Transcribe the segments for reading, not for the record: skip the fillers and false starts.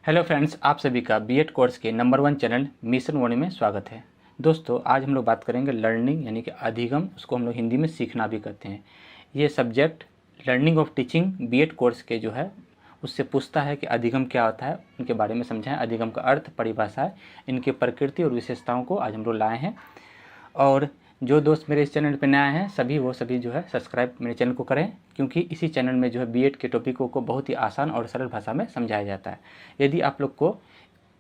Hello friends, आप सभी का बीएड कोर्स के नंबर 1 चैनल मिशन वाणी में स्वागत है। दोस्तों, आज हम लोग बात करेंगे लर्निंग यानी कि अधिगम, उसको हम लोग हिंदी में सीखना भी कहते हैं। ये subject learning of teaching BEd course के जो है उससे पूछता है कि अधिगम क्या होता है, उनके बारे में समझाएं। अधिगम का अर्थ, परिभाषा, इनकी प्रकृति और विशेषताओं को आज हम लोग लाए हैं। और जो दोस्त मेरे इस चैनल पर नया हैं सभी जो है सब्सक्राइब मेरे चैनल को करें, क्योंकि इसी चैनल में जो है बीएड के टॉपिकों को बहुत ही आसान और सरल भाषा में समझाया जाता है। यदि आप लोग को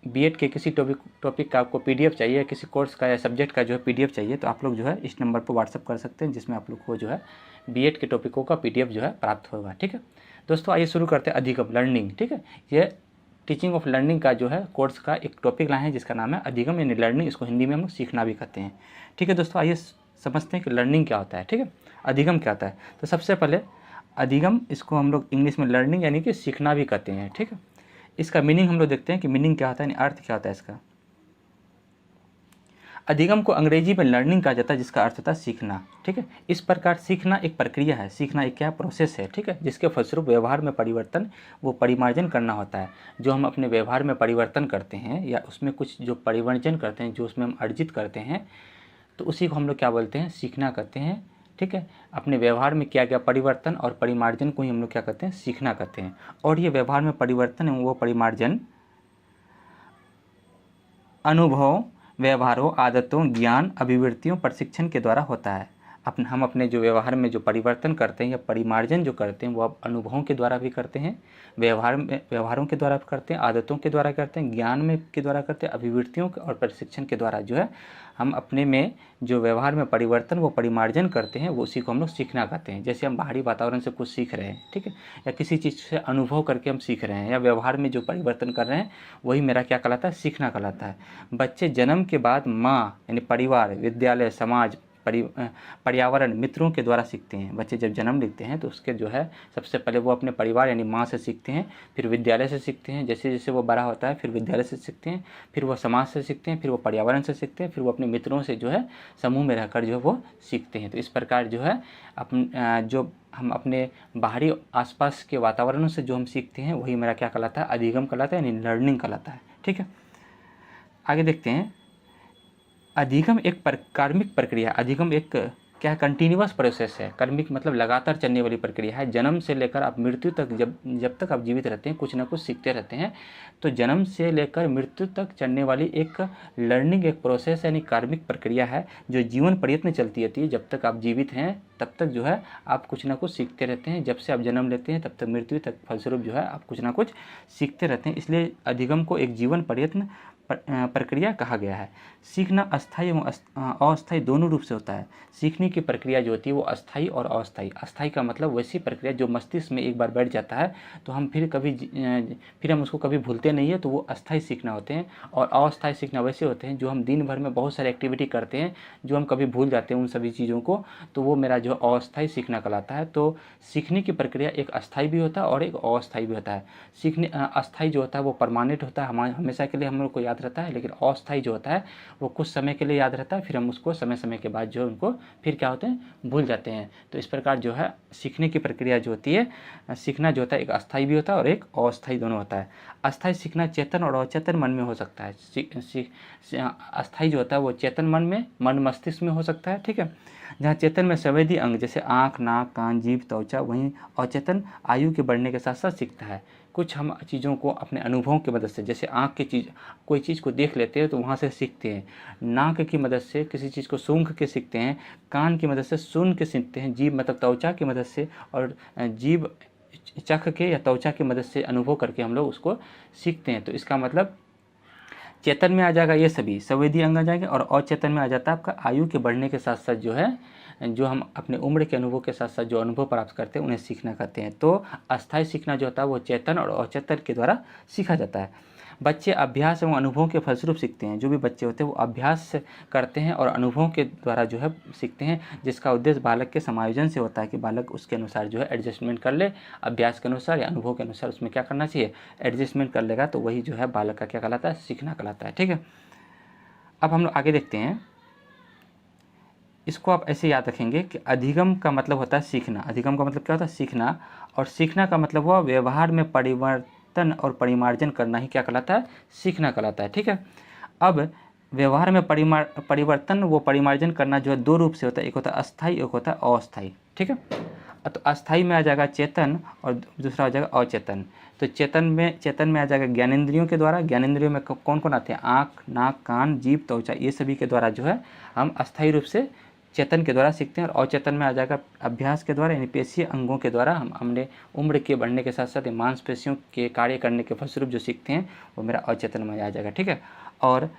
बीएड के किसी टॉपिक का आपको पीडीएफ चाहिए, किसी कोर्स का या सब्जेक्ट का जो है पीडीएफ चाहिए, तो आप लोग जो है इस नंबर पर व्हाट्सअप कर सकते हैं, जिसमें आप लोग को जो है बीएड के टॉपिकों का पीडीएफ जो है प्राप्त होगा। ठीक है दोस्तों, आइए शुरू करते हैं अधिगम लर्निंग। ठीक है, ये टीचिंग ऑफ लर्निंग का जो है कोर्स का एक टॉपिक लाए हैं जिसका नाम है अधिगम यानी लर्निंग। इसको हिंदी में हम लोग सीखना भी कहते हैं। ठीक है दोस्तों, आइए समझते हैं कि लर्निंग क्या होता है। ठीक है, अधिगम क्या होता है। तो सबसे पहले अधिगम, इसको हम लोग इंग्लिश में लर्निंग यानी कि सीखना भी कहते हैं। ठीक है, इसका मीनिंग हम लोग देखते हैं कि मीनिंग क्या होता है, यानी अर्थ क्या होता है इसका। अधिगम को अंग्रेजी में लर्निंग कहा जाता है, जिसका अर्थ होता है सीखना। ठीक है, इस प्रकार सीखना एक प्रक्रिया है, सीखना एक क्या प्रोसेस है। ठीक है, जिसके फलस्वरूप व्यवहार में परिवर्तन, वो परिमार्जन करना होता है। जो हम अपने व्यवहार में परिवर्तन करते हैं या उसमें कुछ जो परिवर्जन करते हैं, जो उसमें हम अर्जित करते हैं, तो उसी को हम लोग क्या बोलते हैं, सीखना कहते हैं। ठीक है, अपने व्यवहार में किया गया परिवर्तन और परिमार्जन को ही हम लोग क्या कहते हैं, सीखना कहते हैं। और ये व्यवहार में परिवर्तन है, वो परिमार्जन अनुभव, व्यवहारों, आदतों, ज्ञान, अभिवृत्तियों, प्रशिक्षण के द्वारा होता है। हम अपने जो व्यवहार में जो परिवर्तन करते हैं या परिमार्जन जो करते हैं, वो आप अनुभवों के द्वारा भी करते हैं, व्यवहारों के द्वारा करते हैं, आदतों के द्वारा करते हैं, ज्ञान में के द्वारा करते हैं, अभिवृत्तियों और प्रशिक्षण के द्वारा जो है हम अपने में जो व्यवहार में परिवर्तन वो परिमार्जन करते हैं, वो उसी को हम लोग सीखना कहते हैं। जैसे हम बाहरी वातावरण से कुछ सीख रहे हैं, ठीक है, या किसी चीज़ से अनुभव करके हम सीख रहे हैं, या व्यवहार में जो परिवर्तन कर रहे हैं, वही मेरा क्या कहलाता है, सीखना कहलाता है। बच्चे जन्म के बाद माँ यानी परिवार, विद्यालय, समाज, पर्यावरण, मित्रों के द्वारा सीखते हैं। बच्चे जब जन्म लेते हैं तो उसके जो है सबसे पहले वो अपने परिवार यानी माँ से सीखते हैं, फिर विद्यालय से सीखते हैं, जैसे जैसे वो बड़ा होता है फिर विद्यालय से सीखते हैं, फिर वो समाज से सीखते हैं, फिर वो पर्यावरण से सीखते हैं, फिर वो अपने मित्रों से जो है समूह में रहकर जो है वो सीखते हैं। तो इस प्रकार जो है जो हम अपने बाहरी आसपास के वातावरण से जो हम सीखते हैं, वही मेरा क्या कहलाता है, अधिगम कहलाता है, यानी लर्निंग कहलाता है। ठीक है, आगे देखते हैं। अधिगम एक कार्मिक प्रक्रिया। अधिगम एक क्या है, कंटिन्यूअस प्रोसेस है। कर्मिक मतलब लगातार चलने वाली प्रक्रिया है। जन्म से लेकर आप मृत्यु तक, जब तक आप जीवित रहते हैं, कुछ ना कुछ सीखते रहते हैं। तो जन्म से लेकर मृत्यु तक चलने वाली एक लर्निंग एक प्रोसेस यानी कार्मिक प्रक्रिया है, जो जीवन पर्यंत चलती रहती है। जब तक आप जीवित हैं तब तक जो है आप कुछ ना कुछ सीखते रहते हैं। जब से आप जन्म लेते हैं तब तक मृत्यु तक फलस्वरूप जो है आप कुछ ना कुछ सीखते रहते हैं। इसलिए अधिगम को एक जीवन पर्यंत प्रक्रिया कहा गया है। सीखना अस्थायी एवं अस्थायी दोनों रूप से होता है। सीखने की प्रक्रिया जो होती है वो अस्थायी और अस्थायी। अस्थायी का मतलब वैसी प्रक्रिया जो मस्तिष्क में एक बार बैठ जाता है तो हम फिर हम उसको कभी भूलते नहीं है, तो वो अस्थायी सीखना होते हैं। और अस्थायी सीखना वैसे होते हैं जो हम दिन भर में बहुत सारे एक्टिविटी करते हैं, जो हम कभी भूल जाते हैं उन सभी चीज़ों को, तो वो मेरा जो अस्थायी सीखना कहलाता है। तो सीखने की प्रक्रिया एक अस्थायी भी होता है और एक अस्थायी भी होता है। अस्थायी जो होता है वो परमानेंट होता है, हमेशा के लिए हम लोग को याद रहता है। लेकिन अस्थायी जो होता है वो कुछ समय के लिए याद रहता है, फिर हम उसको समय समय के बाद जो है उनको फिर क्या होते हैं, भूल जाते हैं। तो इस प्रकार जो है सीखने की प्रक्रिया जो होती है, सीखना जो होता है एक अस्थायी भी होता है और एक अस्थायी दोनों होता है। अस्थायी सीखना चेतन और अचेतन मन में हो सकता है। अस्थायी जो होता है वो चेतन मन मस्तिष्क में हो सकता है। ठीक है, जहाँ चेतन में संवेदी अंग जैसे आँख, नाक, कान, जीभ, त्वचा, वहीं अचेतन आयु के बढ़ने के साथ साथ सीखता है। कुछ हम चीज़ों को अपने अनुभवों की मदद से, जैसे आँख की चीज़, कोई चीज़ को देख लेते हैं तो वहाँ से सीखते हैं। नाक की मदद से किसी चीज़ को सूंघ के सीखते हैं। कान की मदद से सुन के सीखते हैं। जीभ मतलब त्वचा की मदद से, और जीभ चख के या त्वचा की मदद से अनुभव करके हम लोग उसको सीखते हैं। तो इसका मतलब चेतन में आ जाएगा ये सभी संवेदी अंग आ जाएंगे, और अचेतन में आ जाता है आपका आयु के बढ़ने के साथ साथ जो है, जो हम अपने उम्र के अनुभव के साथ साथ जो अनुभव प्राप्त करते हैं उन्हें सीखना कहते हैं। तो अस्थायी सीखना जो होता है वो चेतन और अचेतन के द्वारा सीखा जाता है। बच्चे अभ्यास एवं अनुभवों के फलस्वरूप सीखते हैं। जो भी बच्चे होते हैं वो अभ्यास करते हैं और अनुभवों के द्वारा जो है सीखते हैं, जिसका उद्देश्य बालक के समायोजन से होता है कि बालक उसके अनुसार जो है एडजस्टमेंट कर ले, अभ्यास के अनुसार या अनुभव के अनुसार उसमें क्या करना चाहिए, एडजस्टमेंट कर लेगा, तो वही जो है बालक का क्या कहलाता है, सीखना कहलाता है। ठीक है, अब हम लोग आगे देखते हैं। इसको आप ऐसे याद रखेंगे कि अधिगम का मतलब होता है सीखना। अधिगम का मतलब क्या होता है, सीखना। और सीखना का मतलब हुआ व्यवहार में परिवर्तन और परिमार्जन करना ही क्या कहलाता है, सीखना कहलाता है। ठीक है, अब व्यवहार में परिवर्तन वो परिमार्जन करना जो है दो रूप से होता है, एक होता है अस्थाई, एक होता है अस्थाई। ठीक है, तो अस्थाई में आ जाएगा चेतन और दूसरा हो जाएगा अचेतन। तो चेतन में आ जाएगा ज्ञानेंद्रियों के द्वारा। ज्ञानेंद्रियों में कौन कौन आते हैं, आँख, नाक, कान, जीभ, त्वचा, ये सभी के द्वारा जो है हम अस्थाई रूप से चेतन के द्वारा सीखते हैं। और अचेतन में आ जाएगा अभ्यास के द्वारा, यानी पेशीय अंगों के द्वारा हमने उम्र के बढ़ने के साथ साथ मांसपेशियों के कार्य करने के फलस्वरूप जो सीखते हैं वो मेरा अचेतन में आ जाएगा। ठीक है, और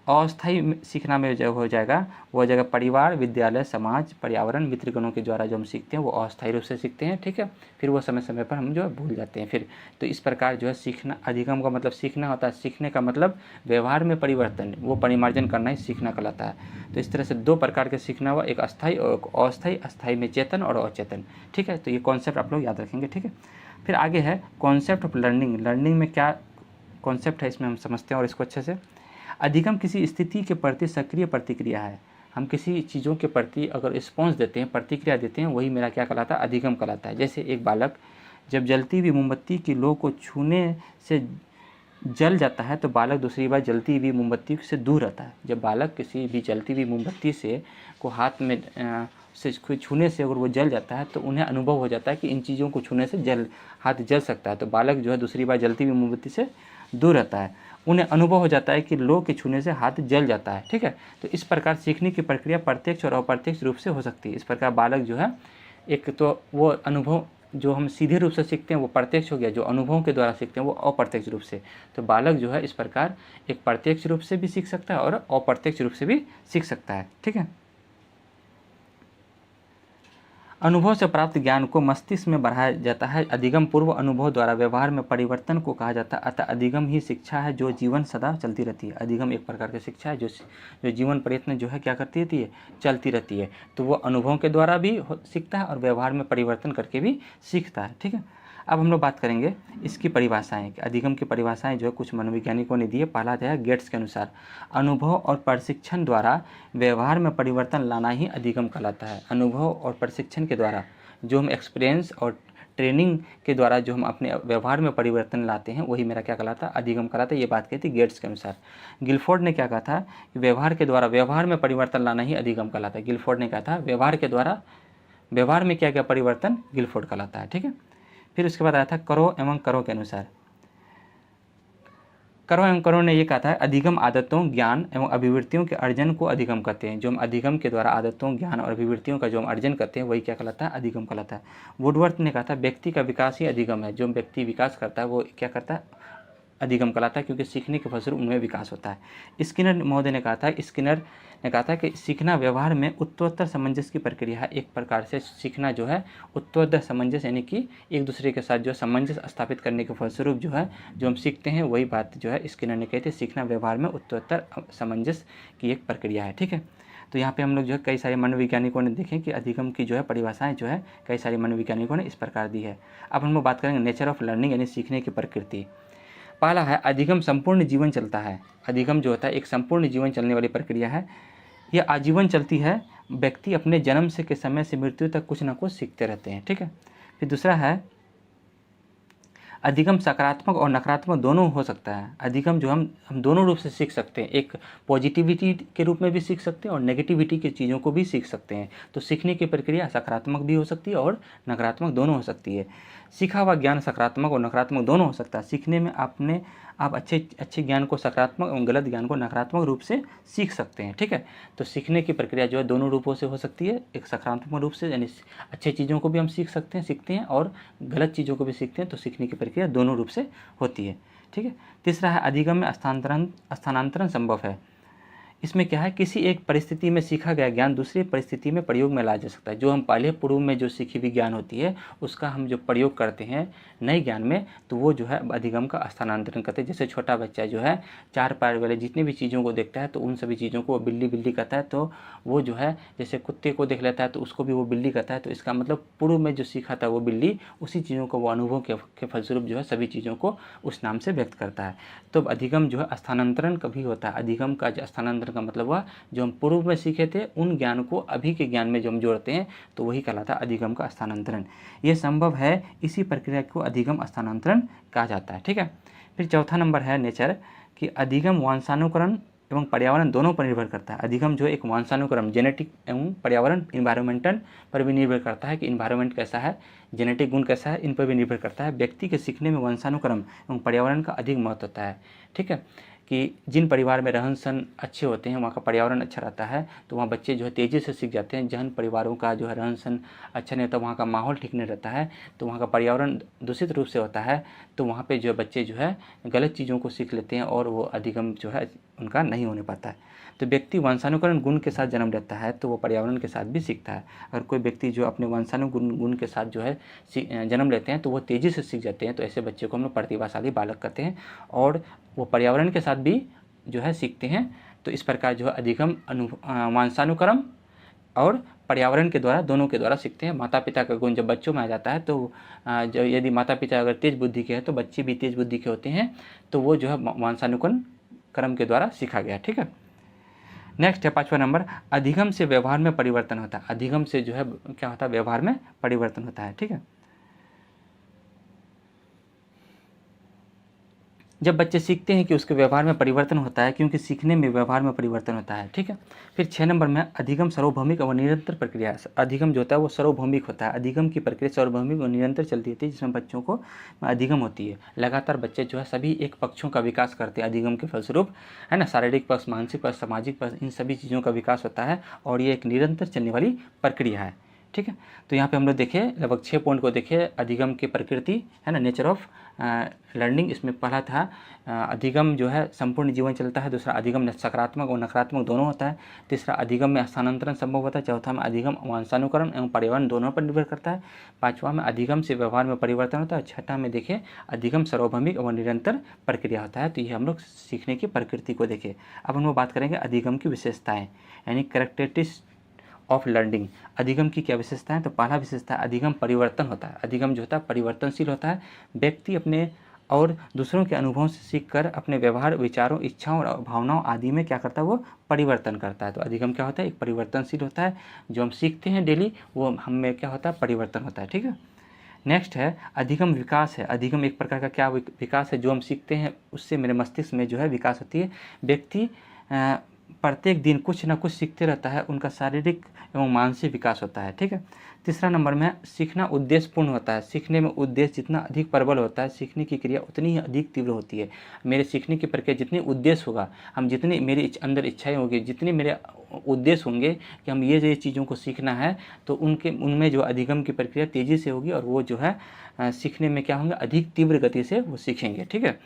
अस्थाई सीखना में जो हो जाएगा वो हो जाएगा परिवार, विद्यालय, समाज, पर्यावरण, मित्रगणों के द्वारा जो हम सीखते हैं वो अस्थाई रूप से सीखते हैं। ठीक है, फिर वो समय समय पर हम जो है भूल जाते हैं फिर। तो इस प्रकार जो है सीखना, अधिगम का मतलब सीखना होता है, सीखने का मतलब व्यवहार में परिवर्तन, वो परिमार्जन करना ही सीखना कहलाता है। तो इस तरह से दो प्रकार के सीखना हुआ, एक अस्थाई और अस्थाई। अस्थाई में चेतन और अचेतन। ठीक है, तो ये कॉन्सेप्ट आप लोग याद रखेंगे। ठीक है, फिर आगे है कॉन्सेप्ट ऑफ लर्निंग। लर्निंग में क्या कॉन्सेप्ट है इसमें हम समझते हैं और इसको अच्छे से। अधिगम किसी स्थिति के प्रति सक्रिय प्रतिक्रिया है। हम किसी चीज़ों के प्रति अगर रिस्पॉन्स देते हैं, प्रतिक्रिया देते हैं, वही मेरा क्या कहलाता है, अधिगम कहलाता है। जैसे एक बालक जब जलती हुई मोमबत्ती की लौ को छूने से जल जाता है तो बालक दूसरी बार जलती हुई मोमबत्ती से दूर रहता है। जब बालक किसी भी जलती हुई मोमबत्ती से को हाथ में से छूने से अगर वो जल जाता है तो उन्हें अनुभव हो जाता है कि इन चीज़ों को छूने से हाथ जल सकता है। तो बालक जो है दूसरी बार जलती हुई मोमबत्ती से दूर रहता है, उन्हें अनुभव हो जाता है कि लौ के छूने से हाथ जल जाता है। ठीक है, तो इस प्रकार सीखने की प्रक्रिया प्रत्यक्ष और अप्रत्यक्ष रूप से हो सकती है। इस प्रकार बालक जो है, एक तो वो अनुभव जो हम सीधे रूप से सीखते हैं वो प्रत्यक्ष हो गया, जो अनुभवों के द्वारा सीखते हैं वो अप्रत्यक्ष रूप से। तो बालक जो है इस प्रकार एक प्रत्यक्ष रूप से भी सीख सकता है और अप्रत्यक्ष रूप से भी सीख सकता है। ठीक है, अनुभव से प्राप्त ज्ञान को मस्तिष्क में बढ़ाया जाता है। अधिगम पूर्व अनुभव द्वारा व्यवहार में परिवर्तन को कहा जाता है। अतः अधिगम ही शिक्षा है जो जीवन सदा चलती रहती है। अधिगम एक प्रकार की शिक्षा है जो जीवन प्रयत्न जो है क्या करती रहती है, चलती रहती है। तो वो अनुभवों के द्वारा भी सीखता है और व्यवहार में परिवर्तन करके भी सीखता है। ठीक है, अब हम लोग बात करेंगे इसकी परिभाषाएं कि अधिगम की परिभाषाएं जो है कुछ मनोवैज्ञानिकों ने दी है। पहला जो है गेट्स के अनुसार, अनुभव और प्रशिक्षण द्वारा व्यवहार में परिवर्तन लाना ही अधिगम कहलाता है। अनुभव और प्रशिक्षण के द्वारा जो हम एक्सपीरियंस और ट्रेनिंग के द्वारा जो हम अपने व्यवहार में परिवर्तन लाते हैं वही मेरा क्या कहलाता है, अधिगम कहलाता है। ये बात कहती है गेट्स के अनुसार। गिलफोर्ड ने क्या कहा था कि व्यवहार के द्वारा व्यवहार में परिवर्तन लाना ही अधिगम कहलाता है। गिलफोर्ड ने कहा था व्यवहार के द्वारा व्यवहार में क्या क्या परिवर्तन गिलफोर्ड कहलाता है। ठीक है, फिर उसके बाद आया था करो एवं करो के अनुसार। करो एवं करो ने ये कहा था अधिगम आदतों, ज्ञान एवं अभिवृत्तियों के अर्जन को अधिगम कहते हैं। जो हम अधिगम के द्वारा आदतों, ज्ञान और अभिवृत्तियों का जो हम अर्जन करते हैं वही क्या कहलाता है, अधिगम कहलाता है। वुडवर्थ ने कहा था व्यक्ति का विकास ही अधिगम है। जो व्यक्ति विकास करता है वो क्या करता है, अधिगम कहलाता है, क्योंकि सीखने के फलस्वरूप उनमें विकास होता है। स्किनर महोदय ने कहा था कि सीखना व्यवहार में उत्तरोत्तर सामंजस्य की प्रक्रिया है। एक प्रकार से सीखना जो है उत्तरोत्तर सामंजस्य, यानी कि एक दूसरे के साथ जो सामंजस्य स्थापित करने के फलस्वरूप जो है जो हम सीखते हैं वही बात जो है स्किनर ने कही थी, सीखना व्यवहार में उत्तरोत्तर सामंजस्य की एक प्रक्रिया है। ठीक है, तो यहाँ पे हम लोग जो है कई सारे मनोवैज्ञानिकों ने देखें कि अधिगम की जो है परिभाषाएं जो है कई सारे मनोवैज्ञानिकों ने इस प्रकार दी है। अब हम लोग बात करेंगे नेचर ऑफ लर्निंग, यानी सीखने की प्रकृति। पहला है अधिगम संपूर्ण जीवन चलता है। अधिगम जो होता है एक संपूर्ण जीवन चलने वाली प्रक्रिया है। यह आजीवन चलती है। व्यक्ति अपने जन्म से के समय से मृत्यु तक कुछ ना कुछ सीखते रहते हैं। ठीक है, फिर दूसरा है अधिगम सकारात्मक और नकारात्मक दोनों हो सकता है। अधिगम जो हम दोनों रूप से सीख सकते हैं, एक पॉजिटिविटी के रूप में भी सीख सकते हैं और नेगेटिविटी की चीज़ों को भी सीख सकते हैं। तो सीखने की प्रक्रिया सकारात्मक भी हो सकती है और नकारात्मक दोनों हो सकती है। सीखा हुआ ज्ञान सकारात्मक और नकारात्मक दोनों हो सकता है। सीखने में आप अच्छे ज्ञान को सकारात्मक और गलत ज्ञान को नकारात्मक रूप से सीख सकते हैं। ठीक है, तो सीखने की प्रक्रिया जो है दोनों रूपों से हो सकती है। एक सकारात्मक रूप से यानी अच्छे चीज़ों को भी हम सीखते हैं और गलत चीज़ों को भी सीखते हैं। तो सीखने की प्रक्रिया दोनों रूप से होती है। ठीक है, तीसरा है अधिगम में स्थानांतरण संभव है। इसमें क्या है, किसी एक परिस्थिति में सीखा गया ज्ञान दूसरी परिस्थिति में प्रयोग में लाया जा सकता है। जो हम पहले पूर्व में जो सीखी हुई ज्ञान होती है उसका हम जो प्रयोग करते हैं नए ज्ञान में, तो वो जो है अधिगम का स्थानांतरण करते हैं। जैसे छोटा बच्चा जो है चार पैर वाले जितनी भी चीज़ों को देखता है तो उन सभी चीज़ों को बिल्ली बिल्ली कहता है, तो वो जो है जैसे कुत्ते को देख लेता है तो उसको भी वो बिल्ली कहता है। तो इसका मतलब पूर्व में जो सीखा था वो बिल्ली, उसी चीज़ों को वो अनुभव के फलस्वरूप जो है सभी चीज़ों को उस नाम से व्यक्त करता है। तो अधिगम जो है स्थानांतरण कभी होता है। अधिगम का जो स्थानांतरण हस्तांतरण का मतलब हुआ जो हम पूर्व में सीखे थे उन ज्ञान को अभी के ज्ञान में जो हम जोड़ते हैं तो वही कहलाता है अधिगम का स्थानांतरण। ये संभव है, इसी प्रक्रिया को अधिगम स्थानांतरण कहा जाता है। ठीक है। फिर चौथा नंबर है नेचर कि अधिगम वंशानुकरण एवं पर्यावरण दोनों पर निर्भर करता है। अधिगम जो एक वंशानुक्रम जेनेटिक एवं पर्यावरण इन्वायरमेंटल पर भी निर्भर करता है कि इन्वायरमेंट कैसा है, जेनेटिक गुण कैसा है, इन पर भी निर्भर करता है। व्यक्ति के सीखने में वंशानुक्रम एवं पर्यावरण का अधिक महत्व होता है। ठीक है, कि जिन परिवार में रहन सहन अच्छे होते हैं, वहाँ का पर्यावरण अच्छा रहता है तो वहाँ बच्चे जो है तेज़ी से सीख जाते हैं। जहन परिवारों का जो है रहन सहन अच्छा नहीं होता, वहाँ का माहौल ठीक नहीं रहता है, तो वहाँ का पर्यावरण दूषित रूप से होता है, तो वहाँ पे जो बच्चे जो है गलत चीज़ों को सीख लेते हैं और वो अधिगम जो है उनका नहीं होने पाता है। तो व्यक्ति वंशानुकरण गुण के साथ जन्म लेता है तो वो पर्यावरण के साथ भी सीखता है। अगर कोई व्यक्ति जो अपने वंशानुगुण गुण के साथ जो है जन्म लेते हैं तो वो तेज़ी से सीख जाते हैं, तो ऐसे बच्चे को हम लोग प्रतिभाशाली बालक कहते हैं और वो पर्यावरण के साथ भी जो है सीखते हैं। तो इस प्रकार जो है अधिगम वंशानुक्रम और पर्यावरण के द्वारा, दोनों के द्वारा सीखते हैं। माता पिता का गुण जब बच्चों में आ जाता है तो जो यदि माता पिता अगर तेज बुद्धि के हैं तो बच्चे भी तेज बुद्धि के होते हैं, तो वो जो है वंशानुक्रम क्रम के द्वारा सीखा गया। ठीक है। नेक्स्ट है 5वां नंबर, अधिगम से व्यवहार में परिवर्तन होता है। अधिगम से जो है क्या होता है, व्यवहार में परिवर्तन होता है। ठीक है। जब बच्चे सीखते हैं कि उसके व्यवहार में परिवर्तन होता है, क्योंकि सीखने में व्यवहार में परिवर्तन होता है। ठीक है। फिर 6 नंबर में अधिगम सार्वभौमिक और निरंतर प्रक्रिया है। अधिगम जो होता है वो सार्वभौमिक होता है। अधिगम की प्रक्रिया सार्वभौमिक और निरंतर चलती रहती है, जिसमें बच्चों को अधिगम होती है। लगातार बच्चे जो है सभी एक पक्षों का विकास करते हैं अधिगम के फलस्वरूप, है ना। शारीरिक पक्ष, मानसिक पक्ष, सामाजिक पक्ष, इन सभी चीज़ों का विकास होता है और ये एक निरंतर चलने वाली प्रक्रिया है। ठीक है। तो यहाँ पे हम लोग देखें लगभग 6 पॉइंट को देखें। अधिगम की प्रकृति, है ना, नेचर ऑफ लर्निंग। इसमें पहला था अधिगम जो है संपूर्ण जीवन चलता है। दूसरा अधिगम सकारात्मक और नकारात्मक दोनों होता है। तीसरा अधिगम में स्थानांतरण संभव होता है। चौथा में अधिगम वंशानुकरण एवं पर्यावरण दोनों पर निर्भर करता है। 5वां में अधिगम से व्यवहार में परिवर्तन होता है। 6ठा में देखें अधिगम सार्वभौमिक और निरंतर प्रक्रिया होता है। तो ये हम लोग सीखने की प्रकृति को देखें। अब हम लोग बात करेंगे अधिगम की विशेषताएँ, यानी कैरेक्टरिस्टिक्स ऑफ लर्निंग। अधिगम की क्या विशेषता है, तो पहला विशेषता अधिगम परिवर्तन होता है। अधिगम जो होता है परिवर्तनशील होता है। व्यक्ति अपने और दूसरों के अनुभवों से सीखकर अपने व्यवहार, विचारों, इच्छाओं और भावनाओं आदि में क्या करता है, वो परिवर्तन करता है। तो अधिगम क्या होता है, एक परिवर्तनशील होता है। जो हम सीखते हैं डेली वो हम में क्या होता है, परिवर्तन होता है। ठीक है। नेक्स्ट है अधिगम विकास है। अधिगम एक प्रकार का क्या विकास है, जो हम सीखते हैं उससे मेरे मस्तिष्क में जो है विकास होती है। व्यक्ति प्रत्येक दिन कुछ ना कुछ सीखते रहता है, उनका शारीरिक एवं मानसिक विकास होता है। ठीक है। तीसरा नंबर में सीखना उद्देश्यपूर्ण होता है। सीखने में उद्देश्य जितना अधिक प्रबल होता है, सीखने की क्रिया उतनी ही अधिक तीव्र होती है। मेरे सीखने की प्रक्रिया जितनी उद्देश्य होगा, हम जितनी मेरे अंदर इच्छाएं होगी, जितनी मेरे उद्देश्य होंगे कि हम ये चीज़ों को सीखना है, तो उनमें जो अधिगम की प्रक्रिया तेज़ी से होगी और वो जो है सीखने में क्या होंगे, अधिक तीव्र गति से वो सीखेंगे। ठीक है।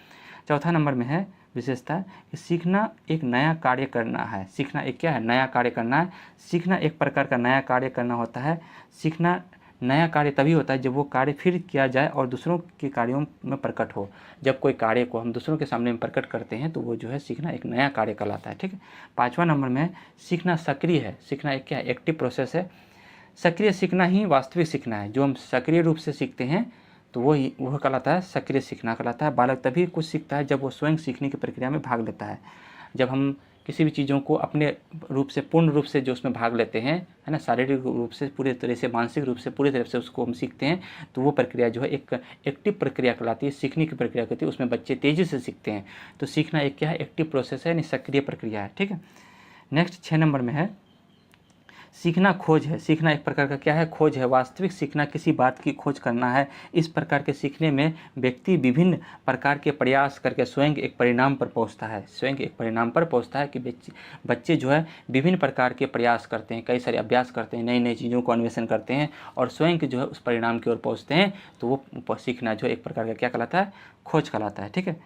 चौथा नंबर में है विशेषता कि सीखना एक नया कार्य करना है। सीखना एक क्या है, नया कार्य करना है। सीखना एक प्रकार का नया कार्य करना होता है। सीखना नया कार्य तभी होता है जब वो कार्य फिर किया जाए और दूसरों के कार्यों में प्रकट हो। जब कोई कार्य को हम दूसरों के सामने में प्रकट करते हैं तो वो जो है सीखना एक नया कार्य कहलाता है। ठीक है। 5वां नंबर में सीखना सक्रिय है। सीखना एक क्या है, एक्टिव प्रोसेस है। सक्रिय सीखना ही वास्तविक सीखना है। जो हम सक्रिय रूप से सीखते हैं तो वह कहलाता है सक्रिय सीखना कहलाता है। बालक तभी कुछ सीखता है जब वो स्वयं सीखने की प्रक्रिया में भाग लेता है। जब हम किसी भी चीज़ों को अपने रूप से, पूर्ण रूप से जो उसमें भाग लेते हैं, है ना, शारीरिक रूप से पूरी तरह से, मानसिक रूप से पूरी तरह से उसको हम सीखते हैं, तो वो प्रक्रिया जो है एक एक्टिव प्रक्रिया कहलाती है, सीखने की प्रक्रिया कहती है। उसमें बच्चे तेज़ी से सीखते हैं। तो सीखना एक क्या है, एक्टिव प्रोसेस है, यानी सक्रिय प्रक्रिया है। ठीक है। नेक्स्ट 6 नंबर में है सीखना खोज है। सीखना एक प्रकार का क्या है, खोज है। वास्तविक सीखना किसी बात की खोज करना है। इस प्रकार के सीखने में व्यक्ति विभिन्न प्रकार के प्रयास करके स्वयं एक परिणाम पर पहुंचता है। स्वयं एक परिणाम पर पहुंचता है कि बच्चे जो है विभिन्न प्रकार के प्रयास करते हैं, कई सारे अभ्यास करते हैं, नई नई चीज़ों को अन्वेषण करते हैं और स्वयं के जो है उस परिणाम की ओर पहुँचते हैं। तो वो सीखना जो एक प्रकार का क्या कहलाता है, खोज कहलाता है। ठीक है।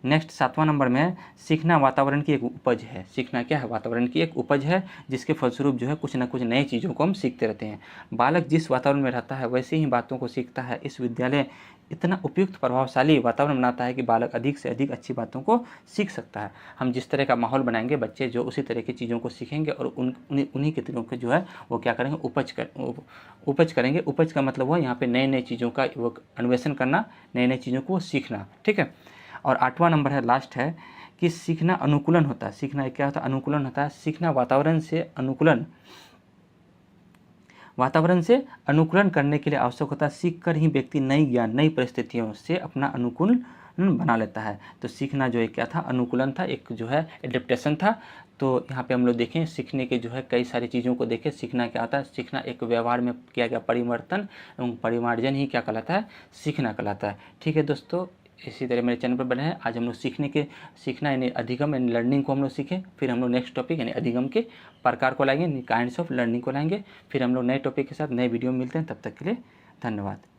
नेक्स्ट 7वां नंबर में सीखना वातावरण की एक उपज है। सीखना क्या है, वातावरण की एक उपज है, जिसके फलस्वरूप जो है कुछ ना कुछ नई चीज़ों को हम सीखते रहते हैं। बालक जिस वातावरण में रहता है वैसे ही बातों को सीखता है। इस विद्यालय इतना उपयुक्त प्रभावशाली वातावरण बनाता है कि बालक अधिक से अधिक अच्छी बातों को सीख सकता है। हम जिस तरह का माहौल बनाएंगे, बच्चे जो उसी तरह की चीज़ों को सीखेंगे और उन्हीं के तरीकों के जो है वो क्या करेंगे, उपज करेंगे। उपज का मतलब हुआ यहाँ पे नए नए चीज़ों का वो अन्वेषण करना, नई नई चीज़ों को सीखना। ठीक है। और 8वां नंबर है, लास्ट है कि सीखना अनुकूलन होता है। सीखना क्या होता है? अनुकूलन होता है। सीखना वातावरण से अनुकूलन करने के लिए आवश्यक होता है। सीख कर ही व्यक्ति नई ज्ञान, नई परिस्थितियों से अपना अनुकूल बना लेता है। तो सीखना जो है क्या था? अनुकूलन था, एक जो है एडेप्टेशन था। तो यहाँ पे हम लोग देखें सीखने के जो है कई सारी चीज़ों को देखें। सीखना क्या होता है? सीखना एक व्यवहार में किया गया परिवर्तन एवं परिमार्जन ही क्या कहलाता है? सीखना कहलाता है। ठीक है दोस्तों, इसी तरह मेरे चैनल पर बने हैं। आज हम लोग सीखना यानी अधिगम यानी लर्निंग को हम लोग सीखें। फिर हम लोग नेक्स्ट टॉपिक यानी अधिगम के प्रकार को लाएंगे, काइंड्स ऑफ लर्निंग को लाएंगे। फिर हम लोग नए टॉपिक के साथ नए वीडियो में मिलते हैं। तब तक के लिए धन्यवाद।